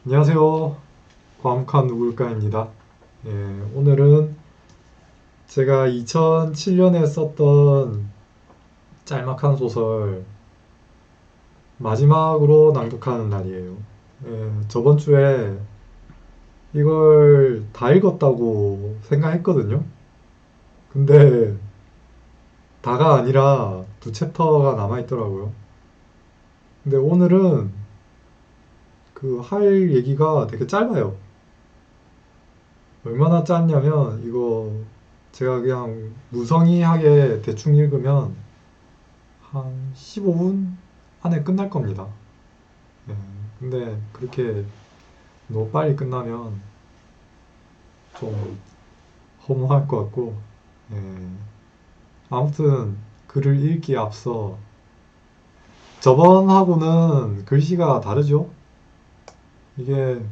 안녕하세요. 과묵한 누굴까입니다. 예, 오늘은 제가 2007년에 썼던 짤막한 소설 마지막으로 낭독하는 날이에요. 저번 주에 이걸 다 읽었다고 생각했거든요. 근데 다가 아니라 두 챕터가 남아있더라고요. 근데 오늘은 그 할 얘기가 되게 짧아요. 얼마나 짧냐면 이거 제가 그냥 무성의하게 대충 읽으면 한 15분 안에 끝날 겁니다. 예, 근데 그렇게 너무 빨리 끝나면 좀 허무할 것 같고, 예, 아무튼 글을 읽기에 앞서 저번하고는 글씨가 다르죠? 이게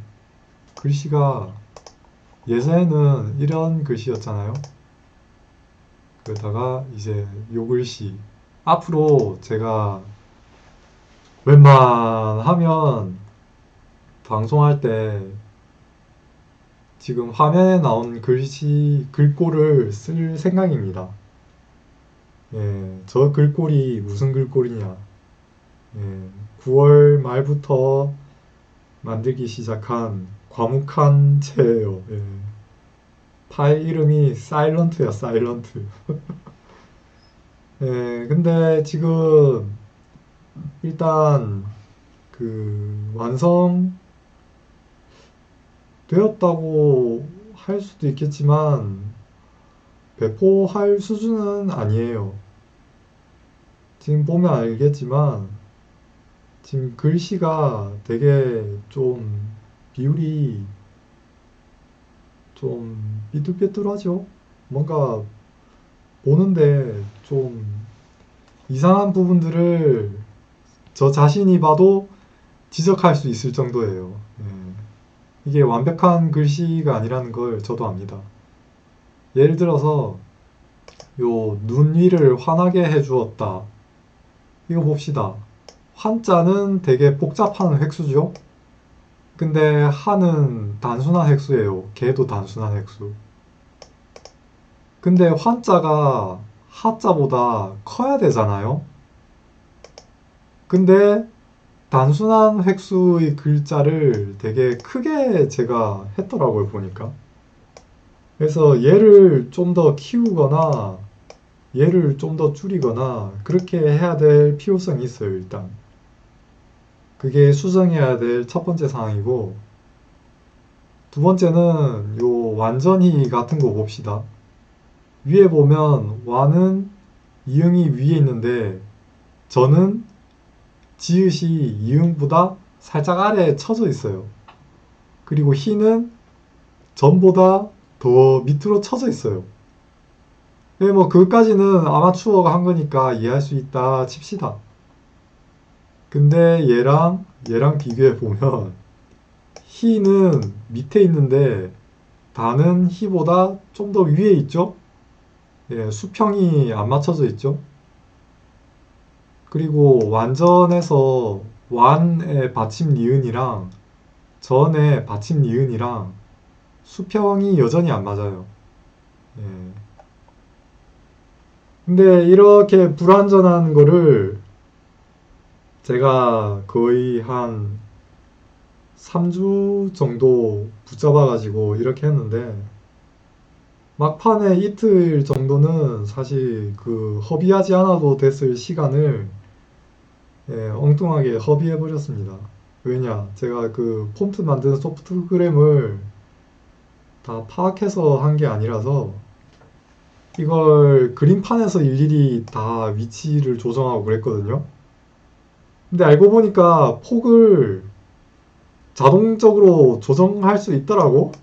글씨가 예전에는 이런 글씨였잖아요. 그러다가 이제 요 글씨. 앞으로 제가 웬만하면 방송할 때 지금 화면에 나온 글씨, 글꼴을 쓸 생각입니다. 저 글꼴이 무슨 글꼴이냐. 예, 9월 말부터 만들기 시작한 과묵한 채예요. 파일 이름이 사일런트야, 사일런트. 근데 지금 일단 그 완성되었다고 할 수도 있겠지만 배포할 수준은 아니에요. 지금 보면 알겠지만 지금 글씨가 되게 좀 비율이 좀 삐뚤빼뚤하죠. 뭔가 보는데 좀 이상한 부분들을 저 자신이 봐도 지적할 수 있을 정도예요. 이게 완벽한 글씨가 아니라는 걸 저도 압니다. 예를 들어서 요 눈 위를 환하게 해주었다. 이거 봅시다. 환자는 되게 복잡한 획수죠. 근데 하는 단순한 획수예요. 개도 단순한 획수. 근데 환자가 하자보다 커야 되잖아요. 근데 단순한 획수의 글자를 되게 크게 제가 했더라고요, 보니까. 그래서 얘를 좀 더 키우거나 얘를 좀 더 줄이거나 그렇게 해야 될 필요성이 있어요, 일단. 그게 수정해야 될 첫 번째 사항이고, 두 번째는 요 완전히 같은 거 봅시다. 위에 보면 와는 이응이 위에 있는데 저는 지읒이 이응보다 살짝 아래에 쳐져 있어요. 그리고 희는 전보다 더 밑으로 쳐져 있어요. 뭐 그것까지는 아마추어가 한 거니까 이해할 수 있다 칩시다. 근데 얘랑 비교해 보면 희는 밑에 있는데 다는 희보다 좀 더 위에 있죠? 수평이 안 맞춰져 있죠? 그리고 완전에서 완의 받침 니은이랑 전의 받침 니은이랑 수평이 여전히 안 맞아요. 예. 근데 이렇게 불완전한 거를 제가 거의 한 3주 정도 붙잡아가지고 이렇게 했는데 막판에 이틀 정도는 사실 그 허비하지 않아도 됐을 시간을 엉뚱하게 허비해버렸습니다. 왜냐? 제가 그 폰트 만드는 소프트그램을 다 파악해서 한 게 아니라서 이걸 그림판에서 일일이 다 위치를 조정하고 그랬거든요. 근데 알고 보니까 폭을 자동적으로 조정할 수 있더라고.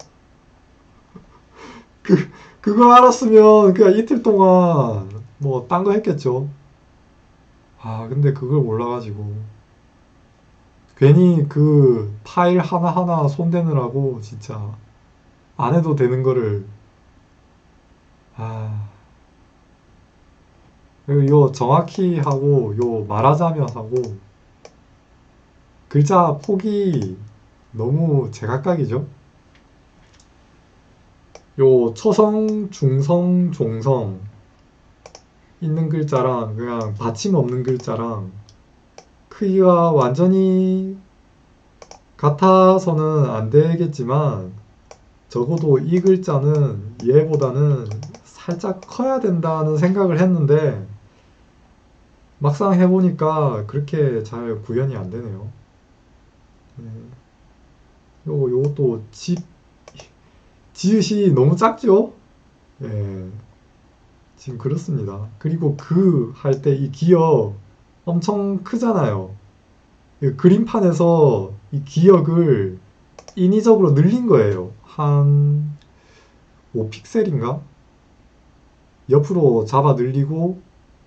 그, 그걸 알았으면 그냥 이틀 동안 뭐 딴 거 했겠죠. 근데 그걸 몰라가지고 괜히 그 파일 하나하나 손대느라고 진짜 안 해도 되는 거를 아, 요 정확히 하고 요 말하자면 하고 글자 폭이 너무 제각각이죠. 요 초성, 중성, 종성 있는 글자랑 그냥 받침 없는 글자랑 크기가 완전히 같아서는 안 되겠지만 적어도 이 글자는 얘보다는 살짝 커야 된다는 생각을 했는데 막상 해보니까 그렇게 잘 구현이 안 되네요. 네. 요것도 지읒이 너무 작죠? 예, 지금 그렇습니다. 그리고 그 할 때 이 기억 엄청 크잖아요. 이 그림판에서 이 기억을 인위적으로 늘린 거예요. 한 5픽셀인가? 옆으로 잡아 늘리고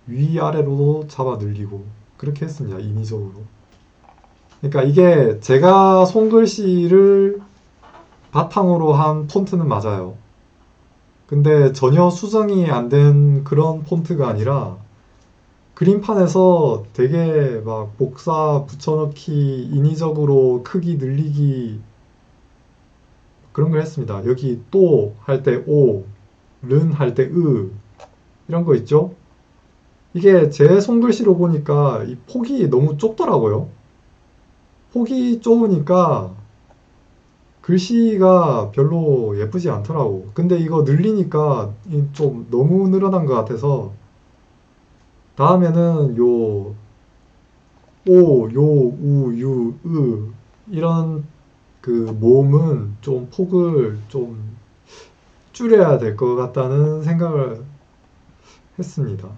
위아래로도 잡아 늘리고 그렇게 했습니다. 인위적으로. 그러니까 이게 제가 손글씨를 바탕으로 한 폰트는 맞아요. 근데 전혀 수정이 안 된 그런 폰트가 아니라 그림판에서 되게 막 복사 붙여넣기 인위적으로 크기 늘리기 그런 걸 했습니다. 여기 또 할 때 오, 른 할 때 으 이런 거 있죠? 이게 제 손글씨로 보니까 이 폭이 너무 좁더라고요. 폭이 좁으니까 글씨가 별로 예쁘지 않더라고. 근데 이거 늘리니까 좀 너무 늘어난 것 같아서 다음에는 요 오, 요, 우, 유, 으 이런 그 모음은 좀 폭을 좀 줄여야 될 것 같다는 생각을 했습니다.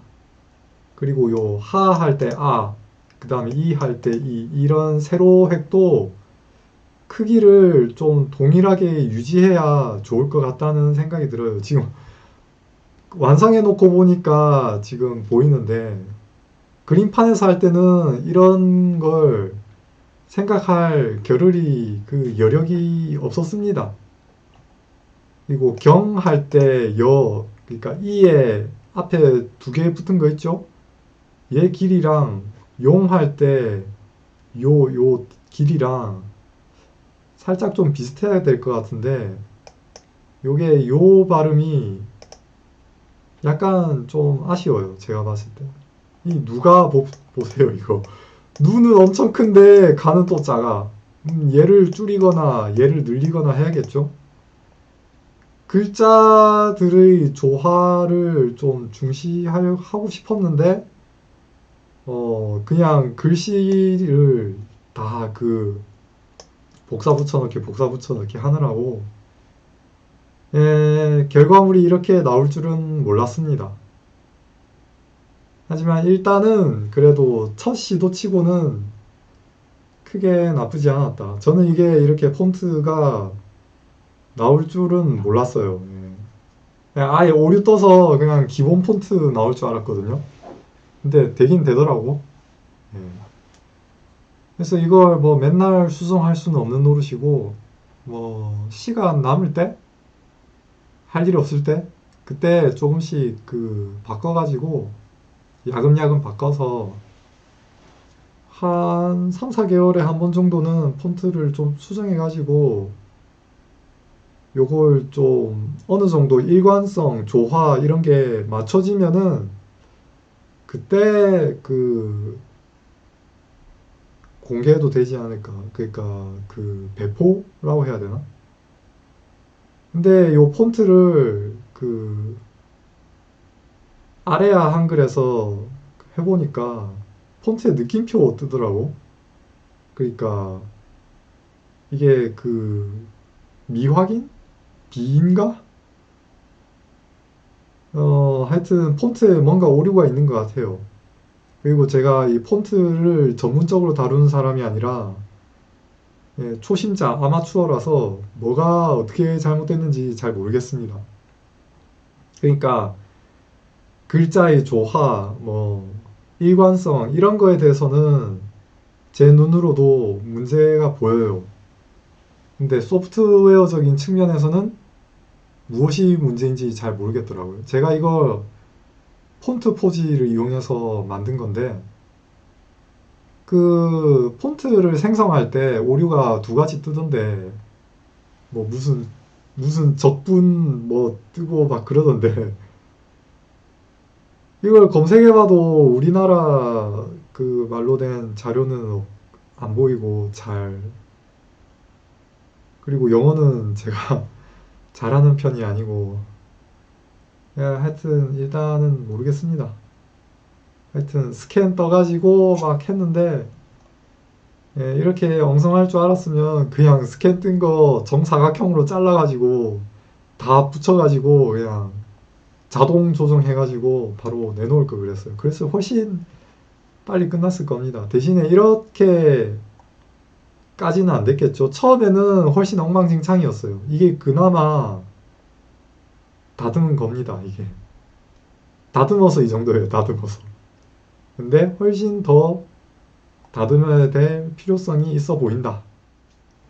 그리고 요 하 할 때 아, 그 다음에 이 할 때 이 이런 세로 획도 크기를 좀 동일하게 유지해야 좋을 것 같다는 생각이 들어요. 지금 완성해 놓고 보니까 지금 보이는데 그림판에서 할 때는 이런 걸 생각할 겨를이 그 여력이 없었습니다. 그리고 경 할 때 여, 그러니까 이에 앞에 두 개 붙은 거 있죠? 얘 길이랑 용 할 때 요 길이랑 살짝 좀 비슷해야 될 것 같은데 요게 요 발음이 약간 좀 아쉬워요. 제가 봤을 때. 이 누가 보세요 이거. 누는 엄청 큰데 가는 또 작아. 얘를 줄이거나 얘를 늘리거나 해야겠죠? 글자들의 조화를 좀 중시하고 싶었는데 그냥 글씨를 다 그 복사 붙여넣기 하느라고 결과물이 이렇게 나올 줄은 몰랐습니다. 하지만 일단은 그래도 첫 시도치고는 크게 나쁘지 않았다. 저는 이게 이렇게 폰트가 나올 줄은 몰랐어요. 그냥 아예 오류 떠서 그냥 기본 폰트 나올 줄 알았거든요. 근데 되긴 되더라고. 예. 그래서 이걸 뭐 맨날 수정할 수는 없는 노릇이고, 뭐 시간 남을 때, 할 일이 없을 때, 그때 조금씩 그 바꿔가지고 야금야금 바꿔서 한 3, 4개월에 한 번 정도는 폰트를 좀 수정해가지고 요걸 좀 어느 정도 일관성, 조화 이런 게 맞춰지면은 그때 그 공개해도 되지 않을까. 그러니까 그 배포라고 해야 되나? 근데 요 폰트를 그 아래아 한글에서 해보니까 폰트에 느낌표 뜨더라고. 그러니까 이게 그 미확인? 비인가? 하여튼 폰트에 뭔가 오류가 있는 것 같아요. 그리고 제가 이 폰트를 전문적으로 다루는 사람이 아니라 초심자 아마추어라서 뭐가 어떻게 잘못됐는지 잘 모르겠습니다. 그러니까 글자의 조화, 뭐 일관성 이런 거에 대해서는 제 눈으로도 문제가 보여요. 근데 소프트웨어적인 측면에서는 무엇이 문제인지 잘 모르겠더라고요. 제가 이걸 폰트 포지를 이용해서 만든 건데 그 폰트를 생성할 때 오류가 두 가지 뜨던데 뭐 무슨 적분 뭐 뜨고 막 그러던데 이걸 검색해봐도 우리나라 그 말로 된 자료는 안 보이고 잘 그리고 영어는 제가 잘하는 편이 아니고 하여튼 일단은 모르겠습니다. 하여튼 스캔 떠가지고 막 했는데 이렇게 엉성할 줄 알았으면 그냥 스캔 뜬 거 정사각형으로 잘라가지고 다 붙여가지고 그냥 자동 조정해가지고 바로 내놓을 걸 그랬어요. 그래서 훨씬 빨리 끝났을 겁니다. 대신에 이렇게까지는 안 됐겠죠. 처음에는 훨씬 엉망진창이었어요. 이게 그나마 다듬은 겁니다. 이게 다듬어서 이 정도예요. 다듬어서. 근데 훨씬 더 다듬어야 될 필요성이 있어 보인다.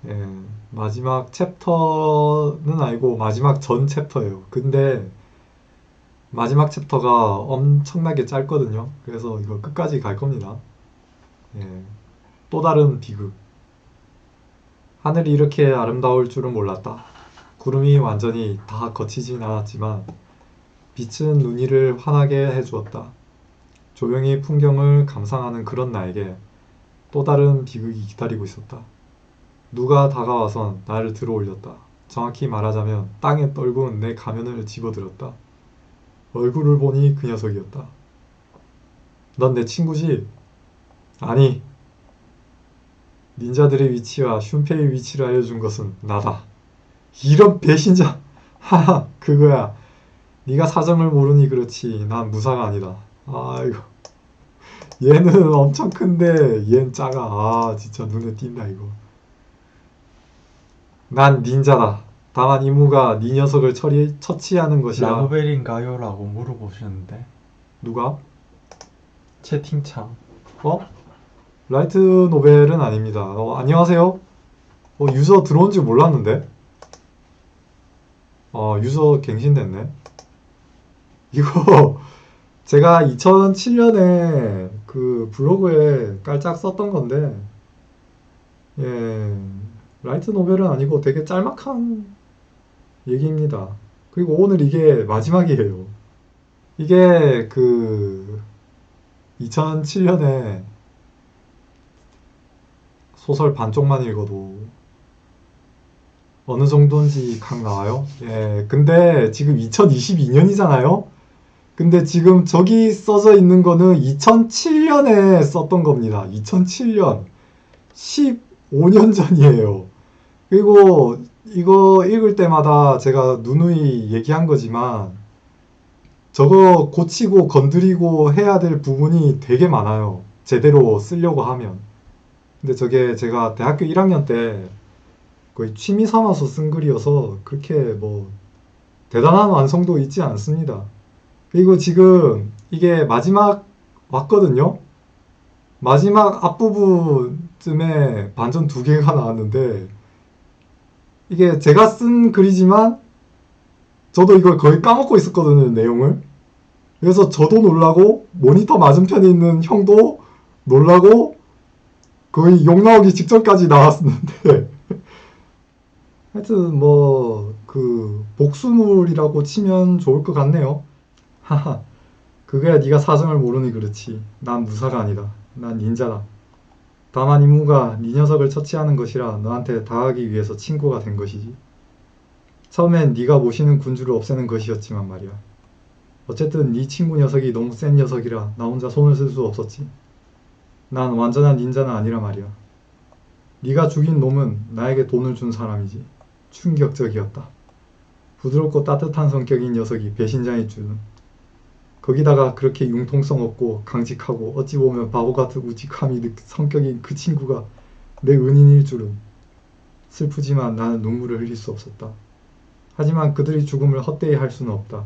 예, 마지막 챕터는 아니고 마지막 전 챕터예요. 근데 마지막 챕터가 엄청나게 짧거든요. 그래서 이거 끝까지 갈 겁니다. 예, 또 다른 비극. 하늘이 이렇게 아름다울 줄은 몰랐다. 구름이 완전히 다 거치진 않았지만 빛은 눈이를 환하게 해주었다. 조용히 풍경을 감상하는 그런 나에게 또 다른 비극이 기다리고 있었다. 누가 다가와선 나를 들어올렸다. 정확히 말하자면 땅에 떨군 내 가면을 집어들었다. 얼굴을 보니 그 녀석이었다. 넌 내 친구지? 아니, 닌자들의 위치와 슌페이의 위치를 알려준 것은 나다. 이런 배신자! 하하, 그거야. 네가 사정을 모르니 그렇지. 난 무사가 아니다. 아이고, 얘는 엄청 큰데 얜 작아. 아, 진짜 눈에 띈다 이거. 난 닌자다. 다만 임무가 네 녀석을 처치하는 것이라. 라노벨인가요? 라고 물어보셨는데 누가? 채팅창. 어? 라이트 노벨은 아닙니다. 안녕하세요. 유저 들어온 줄 몰랐는데? 유저 갱신됐네. 이거 제가 2007년에 그 블로그에 깔짝 썼던 건데, 예, 라이트 노벨은 아니고 되게 짤막한 얘기입니다. 그리고 오늘 이게 마지막이에요. 이게 그 2007년에 소설 반쪽만 읽어도 어느 정도인지 각 나와요. 예, 근데 지금 2022년이잖아요. 근데 지금 저기 써져 있는 거는 2007년에 썼던 겁니다. 2007년. 15년 전이에요. 그리고 이거 읽을 때마다 제가 누누이 얘기한 거지만 저거 고치고 건드리고 해야 될 부분이 되게 많아요. 제대로 쓰려고 하면. 근데 저게 제가 대학교 1학년 때 거의 취미 삼아서 쓴 글이어서 그렇게 뭐 대단한 완성도 있지 않습니다. 그리고 지금 이게 마지막 왔거든요. 마지막 앞부분쯤에 반전 2개가 나왔는데 이게 제가 쓴 글이지만 저도 이걸 거의 까먹고 있었거든요, 내용을. 그래서 저도 놀라고 모니터 맞은편에 있는 형도 놀라고 거의 욕 나오기 직전까지 나왔었는데 하여튼 뭐 그 복수물이라고 치면 좋을 것 같네요. 하하, 그거야 네가 사정을 모르니 그렇지. 난 무사가 아니다. 난 닌자다. 다만 임무가 네 녀석을 처치하는 것이라 너한테 당하기 위해서 친구가 된 것이지. 처음엔 네가 모시는 군주를 없애는 것이었지만 말이야. 어쨌든 네 친구 녀석이 너무 센 녀석이라 나 혼자 손을 쓸 수 없었지. 난 완전한 닌자는 아니라 말이야. 네가 죽인 놈은 나에게 돈을 준 사람이지. 충격적이었다. 부드럽고 따뜻한 성격인 녀석이 배신자일 줄은. 거기다가 그렇게 융통성 없고 강직하고 어찌 보면 바보 같은 우직함이 성격인 그 친구가 내 은인일 줄은. 슬프지만 나는 눈물을 흘릴 수 없었다. 하지만 그들이 죽음을 헛되이 할 수는 없다.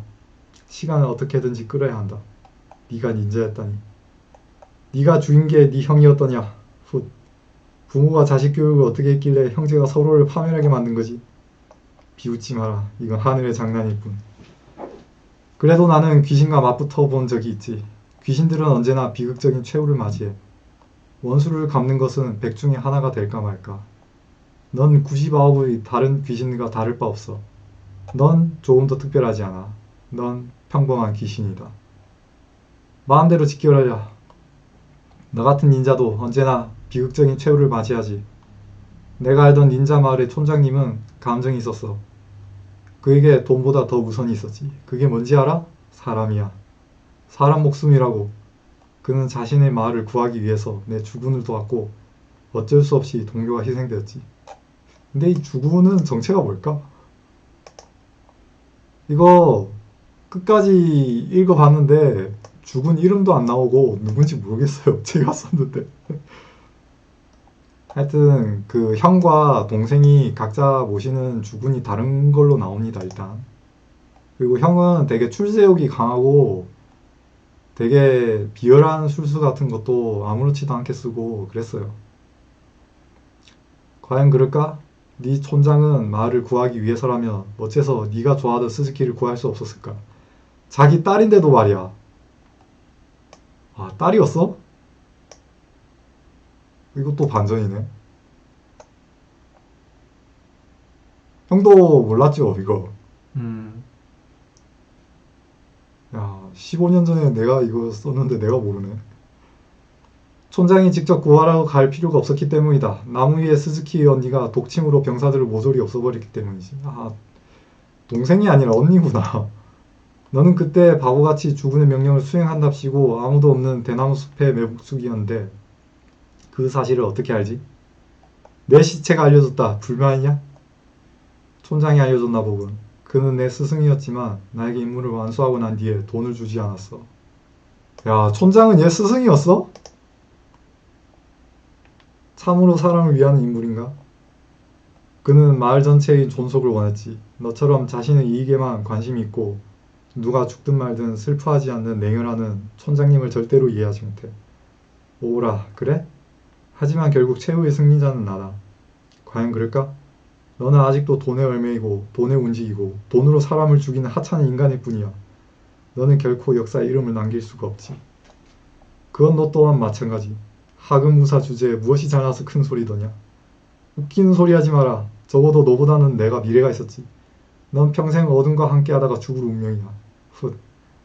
시간을 어떻게든지 끌어야 한다. 네가 닌자였다니. 네가 죽인 게 네 형이었더냐. 훗. 부모가 자식 교육을 어떻게 했길래 형제가 서로를 파멸하게 만든 거지. 비웃지 마라. 이건 하늘의 장난일 뿐. 그래도 나는 귀신과 맞붙어 본 적이 있지. 귀신들은 언제나 비극적인 최후를 맞이해. 원수를 갚는 것은 백 중에 하나가 될까 말까. 넌 99의 다른 귀신과 다를 바 없어. 넌 조금도 특별하지 않아. 넌 평범한 귀신이다. 마음대로 직결하자. 너 같은 닌자도 언제나 비극적인 최후를 맞이하지. 내가 알던 닌자 마을의 촌장님은 감정이 있었어. 그에게 돈보다 더 우선이 있었지. 그게 뭔지 알아? 사람이야. 사람 목숨이라고. 그는 자신의 마을을 구하기 위해서 내 주군을 도왔고 어쩔 수 없이 동료가 희생되었지. 근데 이 주군은 정체가 뭘까? 이거 끝까지 읽어봤는데 주군 이름도 안 나오고 누군지 모르겠어요. 제가 썼는데. 하여튼 그 형과 동생이 각자 모시는 주군이 다른 걸로 나옵니다. 일단. 그리고 형은 되게 출세욕이 강하고 되게 비열한 술수 같은 것도 아무렇지도 않게 쓰고 그랬어요. 과연 그럴까? 네 촌장은 마을을 구하기 위해서라면 어째서 네가 좋아하던 스즈키를 구할 수 없었을까? 자기 딸인데도 말이야. 아, 딸이었어? 이것도 반전이네. 형도 몰랐죠, 이거. 음, 야, 15년 전에 내가 이거 썼는데 내가 모르네. 촌장이 직접 구하러 갈 필요가 없었기 때문이다. 나무 위에 스즈키 언니가 독침으로 병사들을 모조리 없애버렸기 때문이지. 아, 동생이 아니라 언니구나. 너는 그때 바보같이 주군의 명령을 수행한답시고 아무도 없는 대나무 숲의 매복숙이었는데 그 사실을 어떻게 알지? 내 시체가 알려줬다. 불만이냐? 촌장이 알려줬나 보군. 그는 내 스승이었지만 나에게 임무를 완수하고 난 뒤에 돈을 주지 않았어. 야, 촌장은 얘 스승이었어? 참으로 사람을 위하는 인물인가? 그는 마을 전체의 존속을 원했지. 너처럼 자신의 이익에만 관심이 있고 누가 죽든 말든 슬퍼하지 않는 냉혈하는 촌장님을 절대로 이해하지 못해. 오라, 그래? 하지만 결국 최후의 승리자는 나다. 과연 그럴까? 너는 아직도 돈의 얼매이고 돈의 운직이고 돈으로 사람을 죽이는 하찮은 인간일 뿐이야. 너는 결코 역사에 이름을 남길 수가 없지. 그건 너 또한 마찬가지. 하금무사 주제에 무엇이 잘나서 큰 소리더냐. 웃기는 소리 하지 마라. 적어도 너보다는 내가 미래가 있었지. 넌 평생 어둠과 함께하다가 죽을 운명이야. 훗,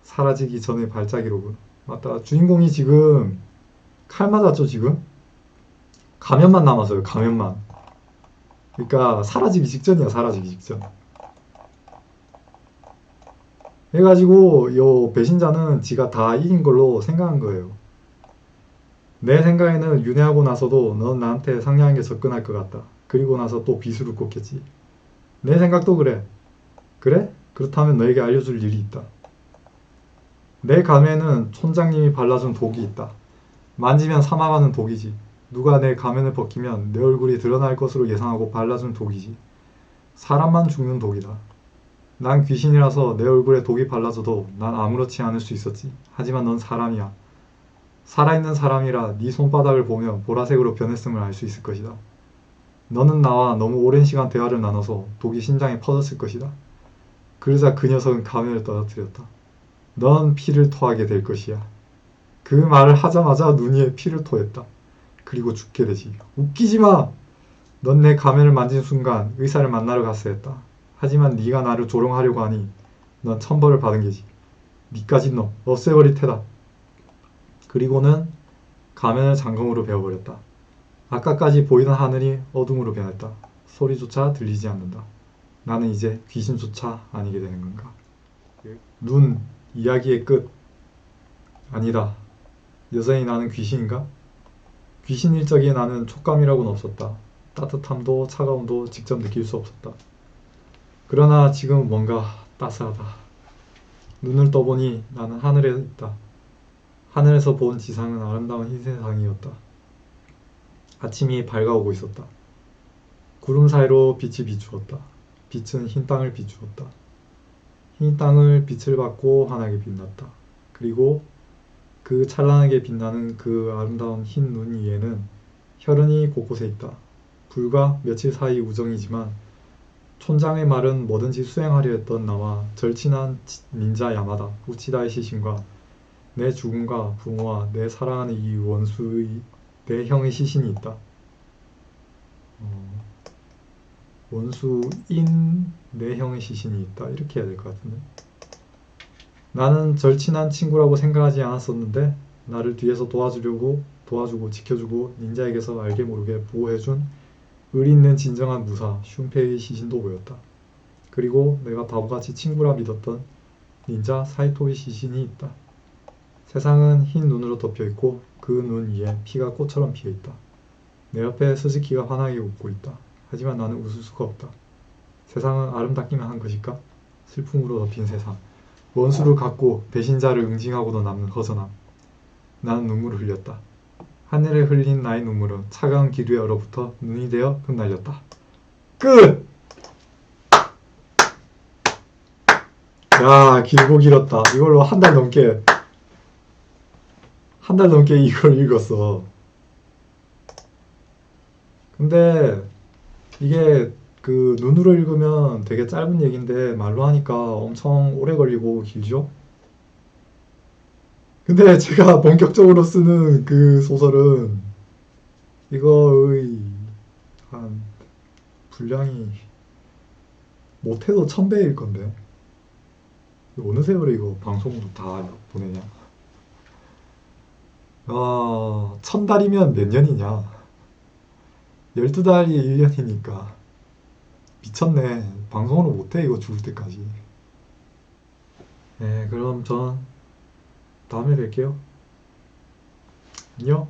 사라지기 전의 발작이로군. 맞다. 주인공이 지금 칼 맞았죠, 지금? 가면만 남았어요, 가면만. 그러니까 사라지기 직전이야, 사라지기 직전. 해가지고 요 배신자는 지가 다 이긴 걸로 생각한 거예요. 내 생각에는 윤회하고 나서도 넌 나한테 상냥하게 접근할 것 같다. 그리고 나서 또 비수를 꽂겠지. 내 생각도 그래. 그래? 그렇다면 너에게 알려줄 일이 있다. 내 가면은 촌장님이 발라준 독이 있다. 만지면 사망하는 독이지. 누가 내 가면을 벗기면 내 얼굴이 드러날 것으로 예상하고 발라준 독이지. 사람만 죽는 독이다. 난 귀신이라서 내 얼굴에 독이 발라져도 난 아무렇지 않을 수 있었지. 하지만 넌 사람이야. 살아있는 사람이라 네 손바닥을 보면 보라색으로 변했음을 알 수 있을 것이다. 너는 나와 너무 오랜 시간 대화를 나눠서 독이 심장에 퍼졌을 것이다. 그러자 그 녀석은 가면을 떨어뜨렸다. 넌 피를 토하게 될 것이야. 그 말을 하자마자 눈 위에 피를 토했다. 그리고 죽게 되지. 웃기지 마! 넌 내 가면을 만진 순간 의사를 만나러 갔어야 했다. 하지만 네가 나를 조롱하려고 하니 넌 천벌을 받은 게지. 니까진 놈 없애버릴 테다. 그리고는 가면을 장검으로 베어버렸다. 아까까지 보이던 하늘이 어둠으로 변했다. 소리조차 들리지 않는다. 나는 이제 귀신조차 아니게 되는 건가? 눈, 이야기의 끝. 아니다. 여전히 나는 귀신인가? 귀신일 적에 나는 촉감이라고는 없었다. 따뜻함도 차가움도 직접 느낄 수 없었다. 그러나 지금 뭔가 따스하다. 눈을 떠보니 나는 하늘에 있다. 하늘에서 본 지상은 아름다운 흰 세상이었다. 아침이 밝아오고 있었다. 구름 사이로 빛이 비추었다. 빛은 흰 땅을 비추었다. 흰 땅을 빛을 받고 환하게 빛났다. 그리고 그 찬란하게 빛나는 그 아름다운 흰 눈 위에는 혈흔이 곳곳에 있다. 불과 며칠 사이 우정이지만 촌장의 말은 뭐든지 수행하려 했던 나와 절친한 닌자 야마다 우치다의 시신과 내 죽음과 부모와 내 사랑하는 이 원수의 내형의 시신이 있다. 어, 원수인 내형의 시신이 있다. 이렇게 해야 될 것 같은데. 나는 절친한 친구라고 생각하지 않았었는데 나를 뒤에서 도와주고 지켜주고 닌자에게서 알게 모르게 보호해준 의리 있는 진정한 무사 슌페이의 시신도 보였다. 그리고 내가 바보같이 친구라 믿었던 닌자 사이토의 시신이 있다. 세상은 흰 눈으로 덮여있고 그 눈 위에 피가 꽃처럼 피어있다. 내 옆에 스즈키가 환하게 웃고 있다. 하지만 나는 웃을 수가 없다. 세상은 아름답기만 한 것일까? 슬픔으로 덮인 세상. 원수를 갚고 배신자를 응징하고도 남는 허전함. 나는 눈물을 흘렸다. 하늘에 흘린 나의 눈물은 차가운 기류에 얼어붙어 눈이 되어 흩날렸다. 끝! 야, 길고 길었다. 이걸로 한 달 넘게 이걸 읽었어. 근데 이게 그 눈으로 읽으면 되게 짧은 얘기인데 말로 하니까 엄청 오래 걸리고 길죠? 근데 제가 본격적으로 쓰는 그 소설은 이거의 한 분량이 못해도 1000배일 건데 어느 세월에 이거 방송으로 다 보내냐? 아, 1000달이면 몇 년이냐? 12달이 1년이니까 미쳤네. 방송으로 못해 이거 죽을 때까지. 네, 그럼 전 다음에 뵐게요. 안녕.